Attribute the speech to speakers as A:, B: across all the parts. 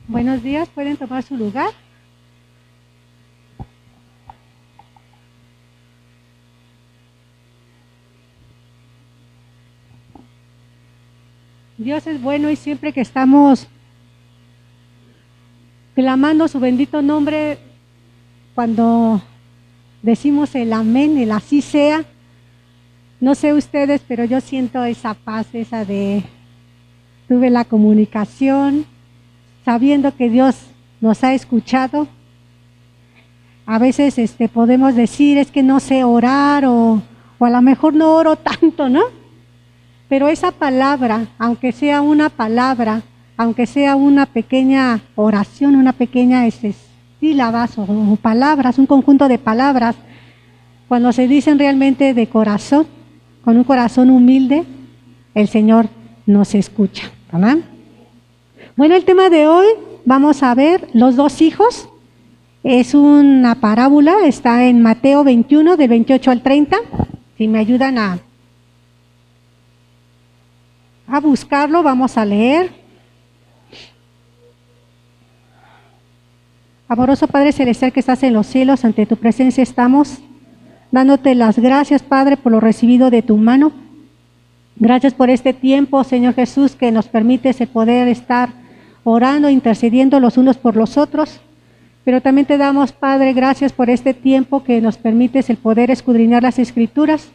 A: Buenos días, pueden tomar su lugar. Dios es bueno y siempre que estamos clamando su bendito nombre, cuando decimos el amén, el así sea, no sé ustedes, pero yo siento esa paz, esa de tuve la comunicación, sabiendo que Dios nos ha escuchado. A veces podemos decir, es que no sé orar o a lo mejor no oro tanto, ¿no? Pero esa palabra, aunque sea una palabra, aunque sea una pequeña oración, una pequeña sílabas o palabras, un conjunto de palabras, cuando se dicen realmente de corazón, con un corazón humilde, el Señor nos escucha, ¿verdad? Bueno, el tema de hoy, vamos a ver los dos hijos. Es una parábola, está en Mateo 21, del 28 al 30. Si me ayudan a buscarlo, vamos a leer. Amoroso Padre Celestial que estás en los cielos, ante tu presencia estamos, dándote las gracias, Padre, por lo recibido de tu mano. Gracias por este tiempo, Señor Jesús, que nos permites el poder estar orando, intercediendo los unos por los otros. Pero también te damos, Padre, gracias por este tiempo que nos permites el poder escudriñar las Escrituras.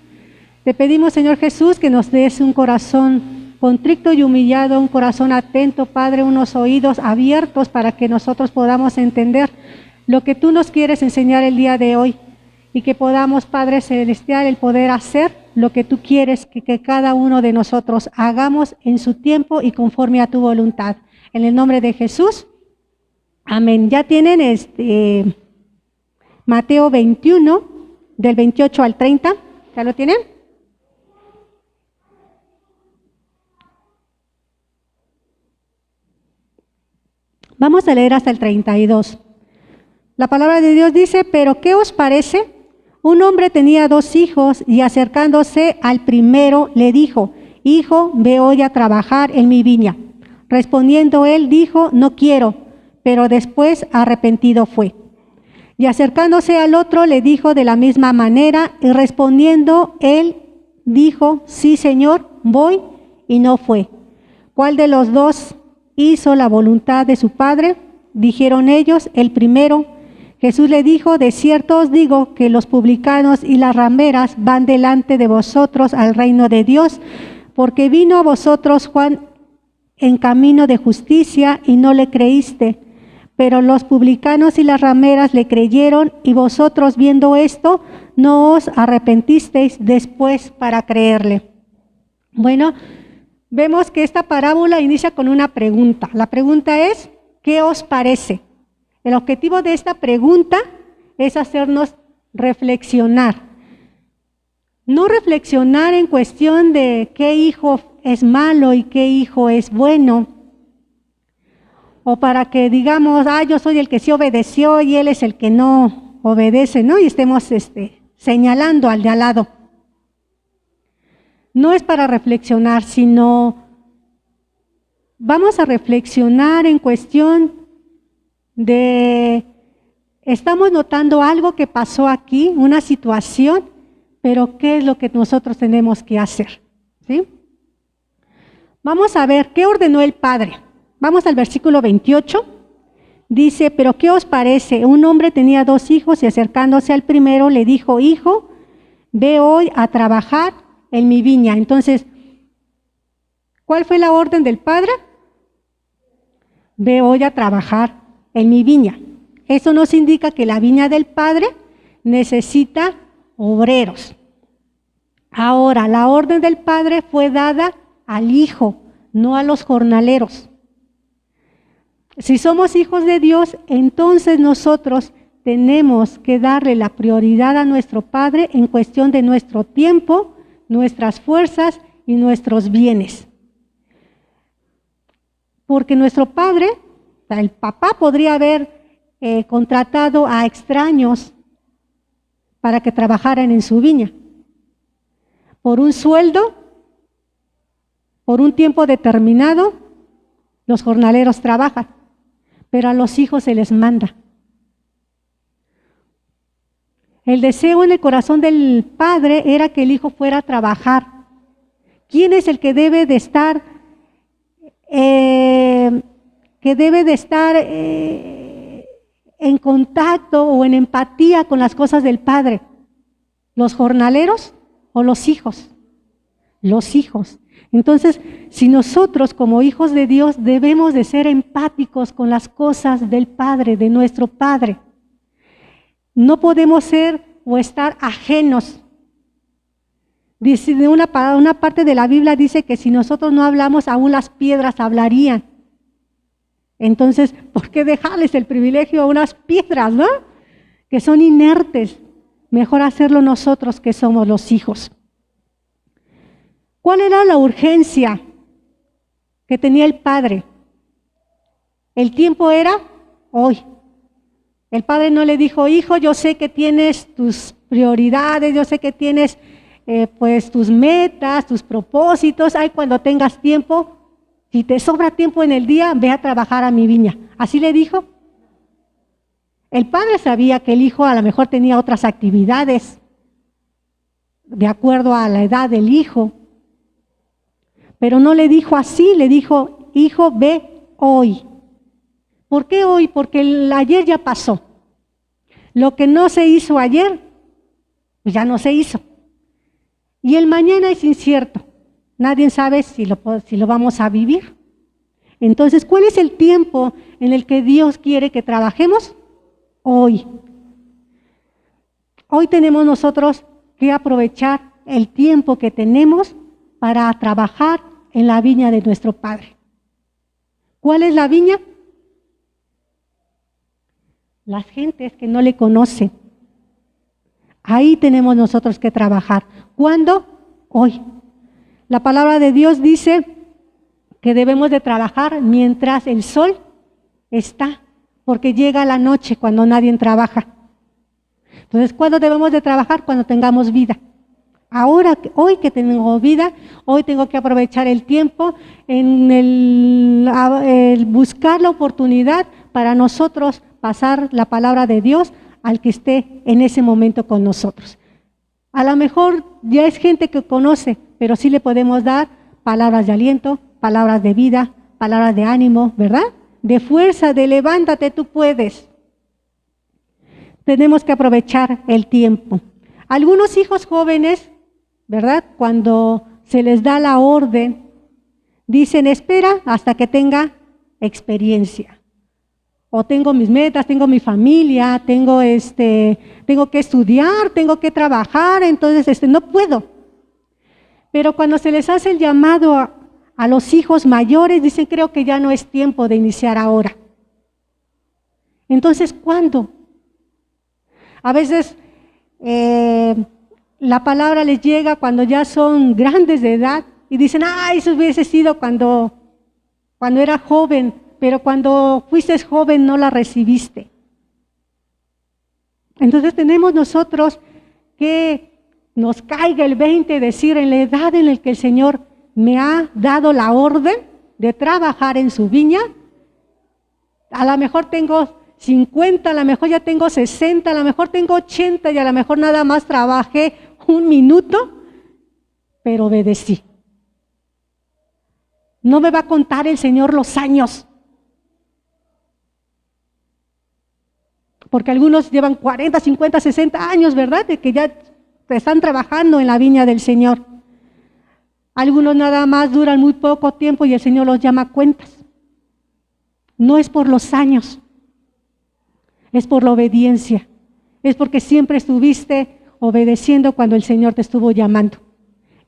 A: Te pedimos, Señor Jesús, que nos des un corazón contrito y humillado, un corazón atento, Padre, unos oídos abiertos para que nosotros podamos entender lo que tú nos quieres enseñar el día de hoy y que podamos, Padre Celestial, el poder hacer lo que tú quieres que cada uno de nosotros hagamos en su tiempo y conforme a tu voluntad. En el nombre de Jesús, amén. Ya tienen Mateo 21, del 28 al 30, ¿ya lo tienen? Vamos a leer hasta el 32. La palabra de Dios dice, pero ¿qué os parece? Un hombre tenía 2 hijos y acercándose al primero le dijo, hijo, ve hoy a trabajar en mi viña. Respondiendo él dijo, no quiero, pero después arrepentido fue. Y acercándose al otro le dijo de la misma manera y respondiendo él dijo, sí señor, voy, y no fue. ¿Cuál de los dos hizo la voluntad de su padre? Dijeron ellos, el primero. Jesús le dijo, de cierto os digo que los publicanos y las rameras van delante de vosotros al reino de Dios, porque vino a vosotros Juan en camino de justicia y no le creíste, pero los publicanos y las rameras le creyeron y vosotros viendo esto no os arrepentisteis después para creerle. Bueno, vemos que esta parábola inicia con una pregunta. La pregunta es, ¿qué os parece? El objetivo de esta pregunta es hacernos reflexionar. No reflexionar en cuestión de qué hijo es malo y qué hijo es bueno. O para que digamos, yo soy el que sí obedeció y él es el que no obedece, ¿no? Y estemos señalando al de al lado. No es para reflexionar, sino vamos a reflexionar en cuestión de, estamos notando algo que pasó aquí, una situación, pero ¿qué es lo que nosotros tenemos que hacer? ¿Sí? Vamos a ver, ¿qué ordenó el Padre? Vamos al versículo 28. Dice, pero ¿qué os parece? Un hombre tenía 2 hijos y acercándose al primero le dijo, hijo, ve hoy a trabajar en mi viña. Entonces, ¿cuál fue la orden del Padre? Ve hoy a trabajar en mi viña. Eso nos indica que la viña del Padre necesita obreros. Ahora, la orden del Padre fue dada al Hijo, no a los jornaleros. Si somos hijos de Dios, entonces nosotros tenemos que darle la prioridad a nuestro Padre en cuestión de nuestro tiempo, nuestras fuerzas y nuestros bienes. Porque nuestro Padre, el papá, podría haber contratado a extraños para que trabajaran en su viña. Por un sueldo, por un tiempo determinado, los jornaleros trabajan. pero a los hijos se les manda. El deseo en el corazón del padre era que el hijo fuera a trabajar. ¿Quién es el que debe de estar, en contacto o en empatía con las cosas del padre? ¿Los jornaleros o los hijos? Los hijos. Entonces, si nosotros como hijos de Dios debemos de ser empáticos con las cosas del Padre, de nuestro Padre, no podemos ser o estar ajenos. Dice, una parte de la Biblia dice que si nosotros no hablamos, aún las piedras hablarían. Entonces, ¿por qué dejarles el privilegio a unas piedras, no? Que son inertes. Mejor hacerlo nosotros que somos los hijos. ¿Cuál era la urgencia que tenía el padre? El tiempo era hoy. El padre no le dijo, hijo, yo sé que tienes tus prioridades, yo sé que tienes pues tus metas, tus propósitos. Ay, cuando tengas tiempo, si te sobra tiempo en el día, ve a trabajar a mi viña. ¿Así le dijo? El padre sabía que el hijo a lo mejor tenía otras actividades de acuerdo a la edad del hijo. Pero no le dijo así, le dijo, hijo, ve hoy. ¿Por qué hoy? Porque el ayer ya pasó. Lo que no se hizo ayer, pues ya no se hizo. Y el mañana es incierto. Nadie sabe si lo vamos a vivir. Entonces, ¿cuál es el tiempo en el que Dios quiere que trabajemos? Hoy. Hoy tenemos nosotros que aprovechar el tiempo que tenemos para trabajar en la viña de nuestro Padre. ¿Cuál es la viña? Las gentes que no le conocen. Ahí tenemos nosotros que trabajar. ¿Cuándo? Hoy. La palabra de Dios dice que debemos de trabajar mientras el sol está, porque llega la noche cuando nadie trabaja. Entonces, ¿cuándo debemos de trabajar? Cuando tengamos vida. Ahora, hoy que tengo vida, hoy tengo que aprovechar el tiempo en el buscar la oportunidad para nosotros pasar la palabra de Dios al que esté en ese momento con nosotros. A lo mejor ya es gente que conoce, pero sí le podemos dar palabras de aliento, palabras de vida, palabras de ánimo, ¿verdad? De fuerza, de levántate, tú puedes. Tenemos que aprovechar el tiempo. Algunos hijos jóvenes, ¿verdad? Cuando se les da la orden, dicen, espera hasta que tenga experiencia. O tengo mis metas, tengo mi familia, tengo que estudiar, tengo que trabajar, entonces no puedo. Pero cuando se les hace el llamado a los hijos mayores, dicen, creo que ya no es tiempo de iniciar ahora. Entonces, ¿cuándo? A veces la palabra les llega cuando ya son grandes de edad y dicen, eso hubiese sido cuando era joven, pero cuando fuiste joven no la recibiste. Entonces tenemos nosotros que nos caiga el 20, decir en la edad en la que el Señor me ha dado la orden de trabajar en su viña, a lo mejor tengo 50, a lo mejor ya tengo 60, a lo mejor tengo 80 y a lo mejor nada más trabajé un minuto, pero obedecí. No me va a contar el Señor los años, porque algunos llevan 40, 50, 60 años, ¿verdad? De que ya están trabajando en la viña del Señor. Algunos nada más duran muy poco tiempo y el Señor los llama a cuentas. No es por los años, es por la obediencia, es porque siempre estuviste obedeciendo cuando el Señor te estuvo llamando.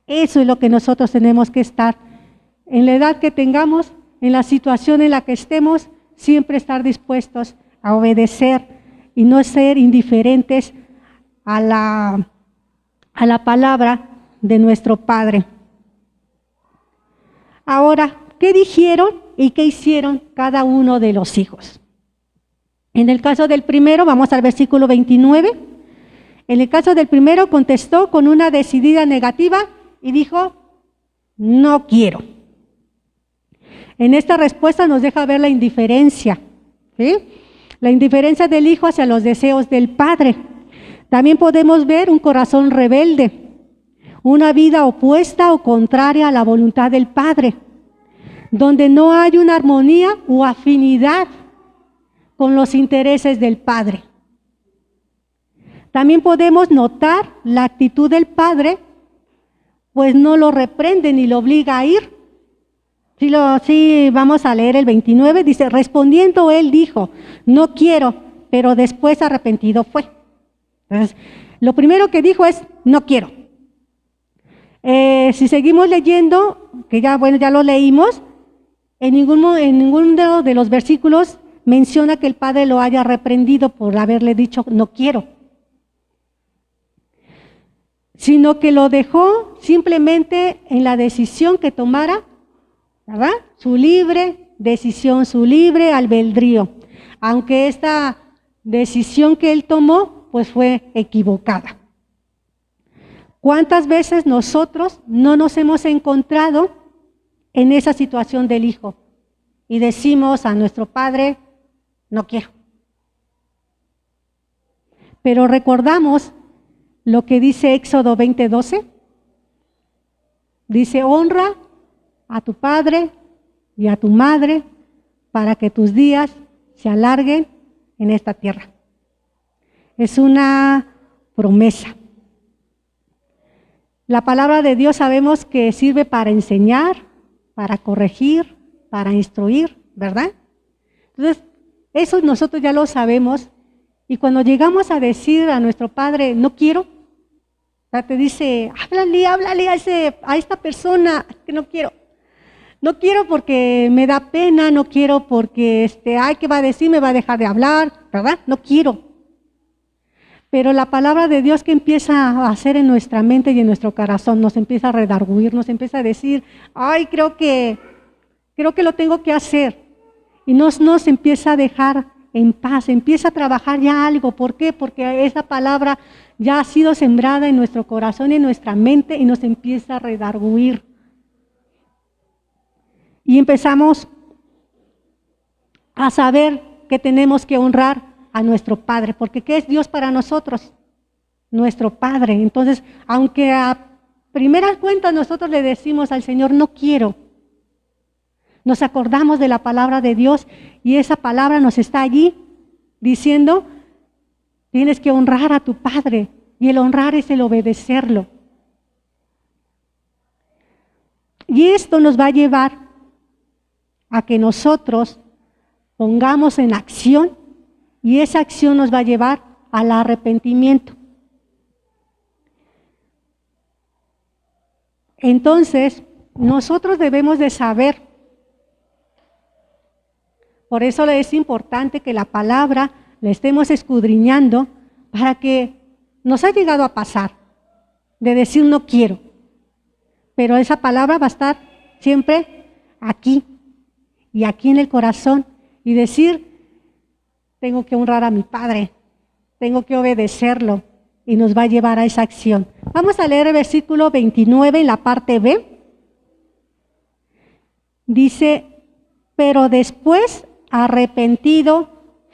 A: Eso es lo que nosotros tenemos que estar, en la edad que tengamos, en la situación en la que estemos, siempre estar dispuestos a obedecer y no ser indiferentes a la palabra de nuestro Padre. Ahora, ¿qué dijeron y qué hicieron cada uno de los hijos? En el caso del primero, vamos al versículo 29. En el caso del primero contestó con una decidida negativa y dijo, no quiero. En esta respuesta nos deja ver la indiferencia ¿sí? La indiferencia del hijo hacia los deseos del padre. También podemos ver un corazón rebelde, una vida opuesta o contraria a la voluntad del padre, donde no hay una armonía o afinidad con los intereses del padre. También podemos notar la actitud del padre, pues no lo reprende ni lo obliga a ir. Sí, vamos a leer el 29, dice, respondiendo él dijo, no quiero, pero después arrepentido fue. Entonces, lo primero que dijo es, no quiero. Si seguimos leyendo, que ya lo leímos, en ninguno de los versículos menciona que el padre lo haya reprendido por haberle dicho, no quiero. Sino que lo dejó simplemente en la decisión que tomara, ¿verdad? Su libre decisión, su libre albedrío, aunque esta decisión que él tomó, pues fue equivocada. ¿Cuántas veces nosotros no nos hemos encontrado en esa situación del hijo y decimos a nuestro padre, no quiero? Pero recordamos lo que dice Éxodo 20:12, dice, honra a tu padre y a tu madre para que tus días se alarguen en esta tierra. Es una promesa. La palabra de Dios sabemos que sirve para enseñar, para corregir, para instruir, ¿verdad? Entonces, eso nosotros ya lo sabemos, y cuando llegamos a decir a nuestro padre, no quiero, te dice, háblale a esta persona que no quiero. No quiero porque me da pena, no quiero porque, ¿qué va a decir? Me va a dejar de hablar, ¿verdad? No quiero. Pero la palabra de Dios que empieza a hacer en nuestra mente y en nuestro corazón, nos empieza a redarguir, nos empieza a decir, creo que lo tengo que hacer. Y nos empieza a dejar en paz, empieza a trabajar ya algo. ¿Por qué? Porque esa palabra ya ha sido sembrada en nuestro corazón y en nuestra mente y nos empieza a redarguir. Y empezamos a saber que tenemos que honrar a nuestro Padre, porque ¿qué es Dios para nosotros? Nuestro Padre. Entonces, aunque a primeras cuentas nosotros le decimos al Señor, no quiero, nos acordamos de la palabra de Dios y esa palabra nos está allí diciendo, tienes que honrar a tu Padre, y el honrar es el obedecerlo. Y esto nos va a llevar a que nosotros pongamos en acción, y esa acción nos va a llevar al arrepentimiento. Entonces, nosotros debemos de saber, por eso es importante que la palabra la estemos escudriñando, para que nos ha llegado a pasar de decir no quiero, pero esa palabra va a estar siempre aquí y aquí en el corazón, y decir, tengo que honrar a mi Padre, tengo que obedecerlo, y nos va a llevar a esa acción. Vamos a leer el versículo 29 en la parte B. Dice, pero después arrepentido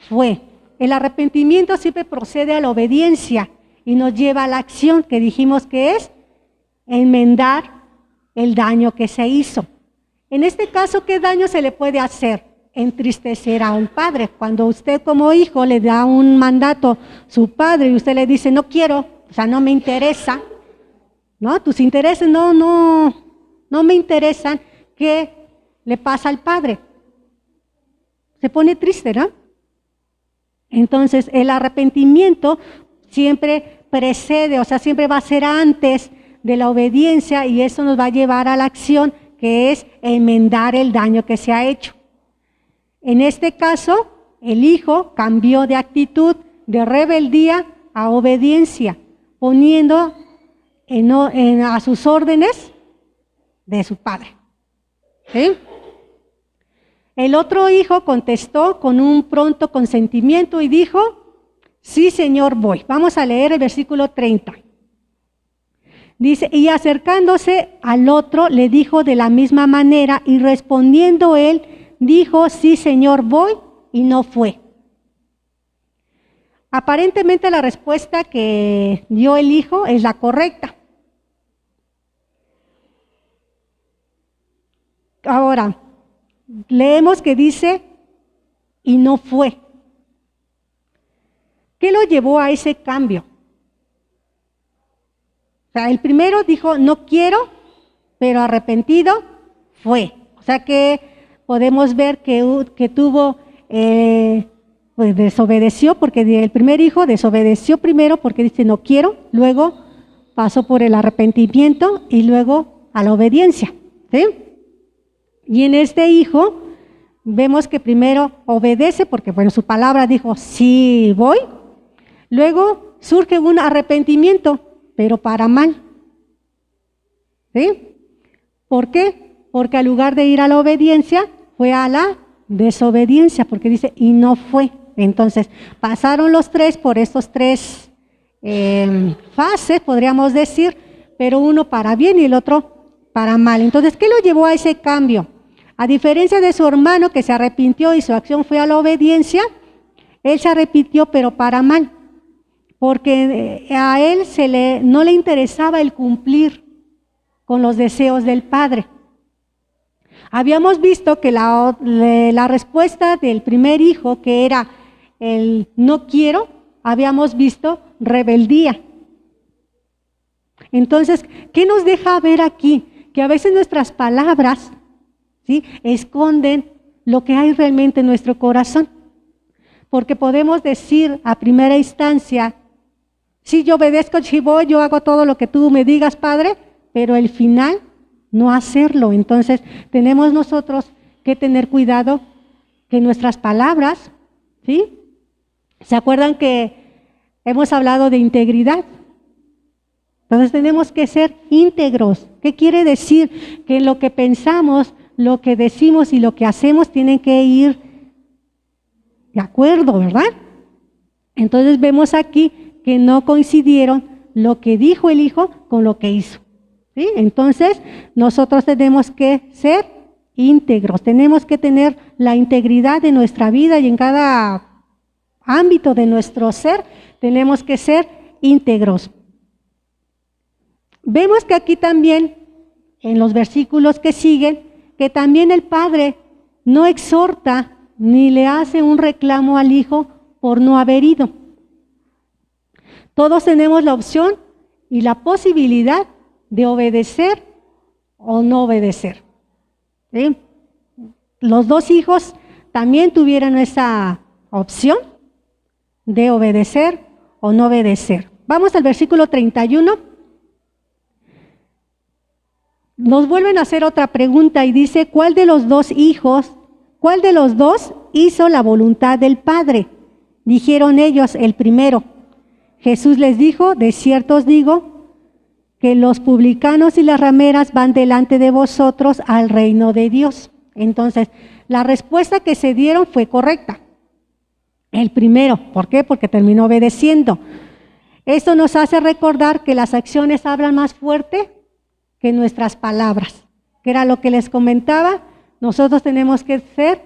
A: fue. El arrepentimiento siempre procede a la obediencia y nos lleva a la acción que dijimos que es enmendar el daño que se hizo. En este caso, ¿qué daño se le puede hacer? Entristecer a un padre. Cuando usted como hijo le da un mandato a su padre y usted le dice, no quiero, o sea, no me interesa, ¿no? Tus intereses no me interesan, ¿qué le pasa al padre? Se pone triste, ¿no? Entonces, el arrepentimiento siempre precede, o sea, siempre va a ser antes de la obediencia, y eso nos va a llevar a la acción, que es enmendar el daño que se ha hecho. En este caso, el hijo cambió de actitud de rebeldía a obediencia, poniendo a sus órdenes de su padre. ¿Sí? El otro hijo contestó con un pronto consentimiento y dijo, sí, Señor, voy. Vamos a leer el versículo 30. Dice, y acercándose al otro le dijo de la misma manera, y respondiendo él, dijo, sí, Señor, voy, y no fue. Aparentemente la respuesta que dio el hijo es la correcta. Ahora, leemos que dice, y no fue. ¿Qué lo llevó a ese cambio? O sea, el primero dijo, no quiero, pero arrepentido fue. O sea que podemos ver que tuvo, pues desobedeció, porque el primer hijo desobedeció primero porque dice no quiero, luego pasó por el arrepentimiento y luego a la obediencia, ¿sí? Y en este hijo vemos que primero obedece porque, bueno, su palabra dijo, sí voy. Luego surge un arrepentimiento, pero para mal. ¿Sí? ¿Por qué? Porque al lugar de ir a la obediencia, fue a la desobediencia, porque dice, y no fue. Entonces, pasaron los tres por estos tres fases, podríamos decir, pero uno para bien y el otro para mal. Entonces, ¿qué lo llevó a ese cambio? A diferencia de su hermano que se arrepintió y su acción fue a la obediencia, él se arrepintió pero para mal, porque a él no le interesaba el cumplir con los deseos del padre. Habíamos visto que la respuesta del primer hijo, que era el no quiero, habíamos visto rebeldía. Entonces, ¿qué nos deja ver aquí? Que a veces nuestras palabras, ¿sí?, esconden lo que hay realmente en nuestro corazón. Porque podemos decir a primera instancia, sí, yo obedezco, sí voy, yo hago todo lo que tú me digas, Padre, pero el final no hacerlo. Entonces, tenemos nosotros que tener cuidado que nuestras palabras, ¿sí? ¿Se acuerdan que hemos hablado de integridad? Entonces tenemos que ser íntegros. ¿Qué quiere decir? Que lo que pensamos, lo que decimos y lo que hacemos tienen que ir de acuerdo, ¿verdad? Entonces vemos aquí que no coincidieron lo que dijo el hijo con lo que hizo, ¿sí? Entonces nosotros tenemos que ser íntegros, tenemos que tener la integridad de nuestra vida y en cada ámbito de nuestro ser tenemos que ser íntegros. Vemos que aquí también, en los versículos que siguen, que también el padre no exhorta ni le hace un reclamo al hijo por no haber ido. Todos tenemos la opción y la posibilidad de obedecer o no obedecer, ¿sí? Los dos hijos también tuvieron esa opción de obedecer o no obedecer. Vamos al versículo 31. Nos vuelven a hacer otra pregunta y dice, ¿cuál de los dos hizo la voluntad del Padre? Dijeron ellos, el primero. Jesús les dijo, de cierto os digo, que los publicanos y las rameras van delante de vosotros al reino de Dios. Entonces, la respuesta que se dieron fue correcta. El primero, ¿por qué? Porque terminó obedeciendo. Esto nos hace recordar que las acciones hablan más fuerte que nuestras palabras, que era lo que les comentaba. Nosotros tenemos que ser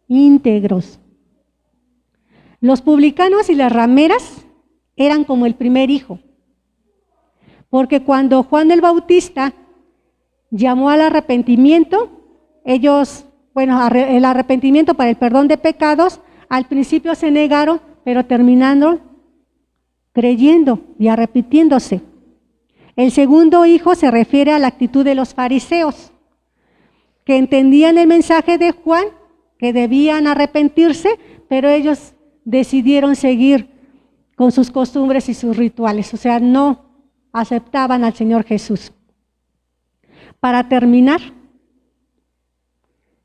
A: íntegros. Los publicanos y las rameras eran como el primer hijo, porque cuando Juan el Bautista llamó al arrepentimiento, el arrepentimiento para el perdón de pecados, al principio se negaron, pero terminaron creyendo y arrepintiéndose. El segundo hijo se refiere a la actitud de los fariseos, que entendían el mensaje de Juan, que debían arrepentirse, pero ellos decidieron seguir con sus costumbres y sus rituales, o sea, no aceptaban al Señor Jesús. Para terminar,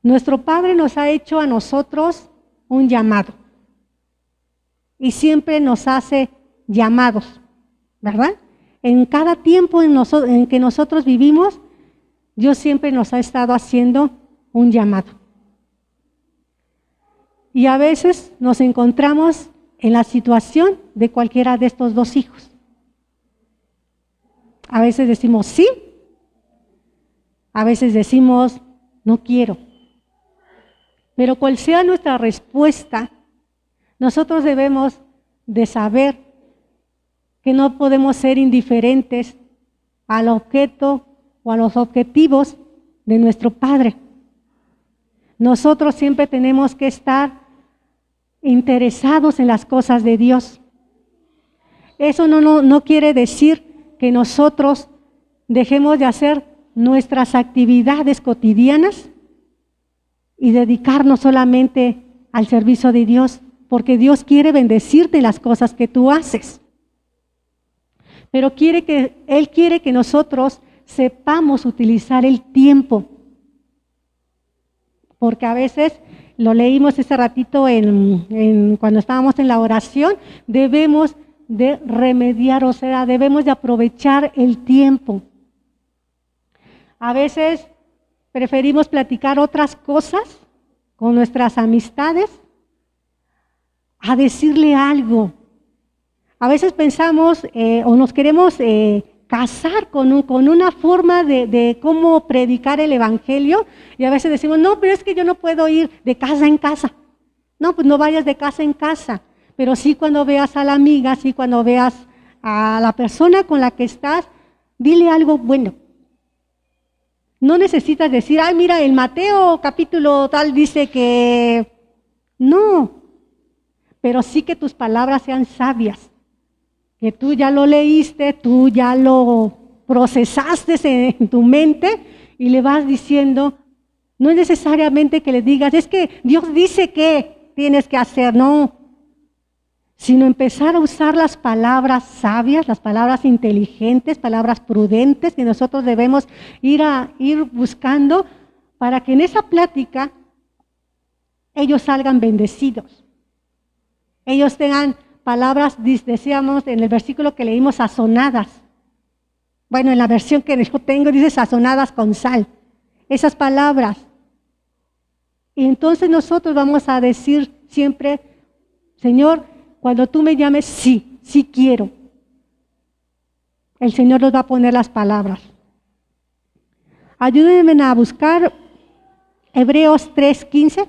A: nuestro Padre nos ha hecho a nosotros un llamado y siempre nos hace llamados, ¿verdad? En cada tiempo en que nosotros vivimos, Dios siempre nos ha estado haciendo un llamado. Y a veces nos encontramos en la situación de cualquiera de estos dos hijos. A veces decimos sí, a veces decimos no quiero. Pero cual sea nuestra respuesta, Nosotros debemos de saber que no podemos ser indiferentes al objeto o a los objetivos de nuestro Padre. Nosotros siempre tenemos que estar interesados en las cosas de Dios. Eso no quiere decir que nosotros dejemos de hacer nuestras actividades cotidianas y dedicarnos solamente al servicio de Dios, porque Dios quiere bendecirte en las cosas que tú haces. Pero Él quiere que nosotros sepamos utilizar el tiempo. Porque a veces, lo leímos ese ratito cuando estábamos en la oración, debemos de remediar, o sea, debemos de aprovechar el tiempo. A veces preferimos platicar otras cosas con nuestras amistades a decirle algo. A veces pensamos o nos queremos casar con una forma de cómo predicar el evangelio, y a veces decimos, no, pero es que yo no puedo ir de casa en casa. No, pues no vayas de casa en casa, pero sí cuando veas a la amiga, sí cuando veas a la persona con la que estás, dile algo bueno. No necesitas decir, ay, mira, el Mateo capítulo tal dice que... No, pero sí que tus palabras sean sabias, que tú ya lo leíste, tú ya lo procesaste en tu mente y le vas diciendo, no es necesariamente que le digas, es que Dios dice que tienes que hacer, no, sino empezar a usar las palabras sabias, las palabras inteligentes, palabras prudentes que nosotros debemos ir buscando para que en esa plática ellos salgan bendecidos. Ellos tengan palabras, decíamos en el versículo que leímos, sazonadas. Bueno, en la versión que yo tengo dice sazonadas con sal. Esas palabras. Y entonces nosotros vamos a decir siempre, Señor, cuando tú me llames, sí quiero. El Señor nos va a poner las palabras. Ayúdenme a buscar Hebreos 3:15.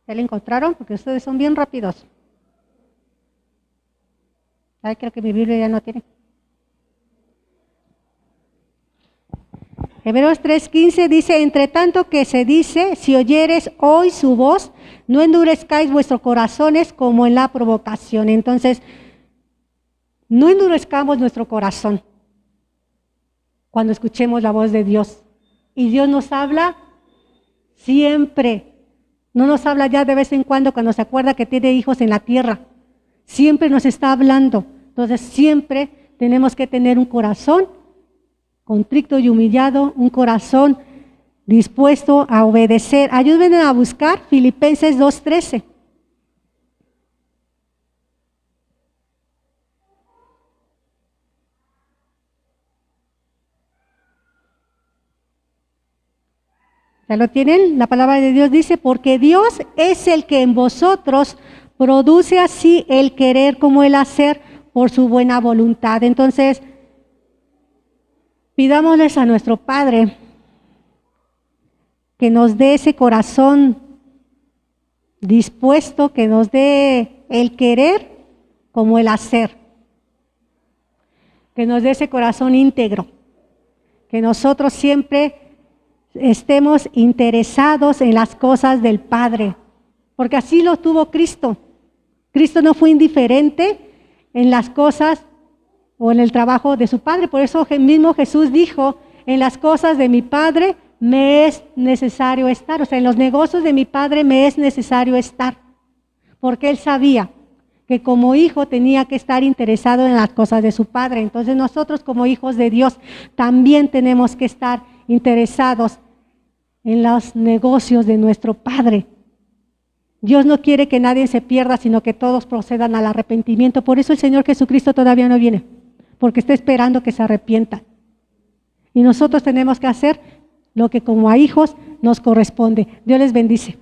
A: ¿Ya lo encontraron? Porque ustedes son bien rápidos. Ay, creo que mi Biblia ya no tiene. Hebreos 3:15 dice, entre tanto que se dice, si oyeres hoy su voz, no endurezcáis vuestros corazones como en la provocación. Entonces, no endurezcamos nuestro corazón cuando escuchemos la voz de Dios. Y Dios nos habla siempre. No nos habla ya de vez en cuando se acuerda que tiene hijos en la tierra. Siempre nos está hablando. Entonces siempre tenemos que tener un corazón contrito y humillado, un corazón dispuesto a obedecer. Ayúdenme a buscar Filipenses 2:13. ¿Ya lo tienen? La palabra de Dios dice, porque Dios es el que en vosotros produce así el querer como el hacer por su buena voluntad. Entonces, pidámosles a nuestro Padre que nos dé ese corazón dispuesto, que nos dé el querer como el hacer, que nos dé ese corazón íntegro, que nosotros siempre estemos interesados en las cosas del Padre, porque así lo tuvo Cristo. Cristo no fue indiferente en las cosas o en el trabajo de su Padre, por eso mismo Jesús dijo, en las cosas de mi Padre me es necesario estar, o sea, en los negocios de mi Padre me es necesario estar, porque Él sabía que como hijo tenía que estar interesado en las cosas de su Padre. Entonces nosotros como hijos de Dios también tenemos que estar interesados en los negocios de nuestro Padre. Dios no quiere que nadie se pierda, sino que todos procedan al arrepentimiento. Por eso el Señor Jesucristo todavía no viene, porque está esperando que se arrepientan. Y nosotros tenemos que hacer lo que como a hijos nos corresponde. Dios les bendice.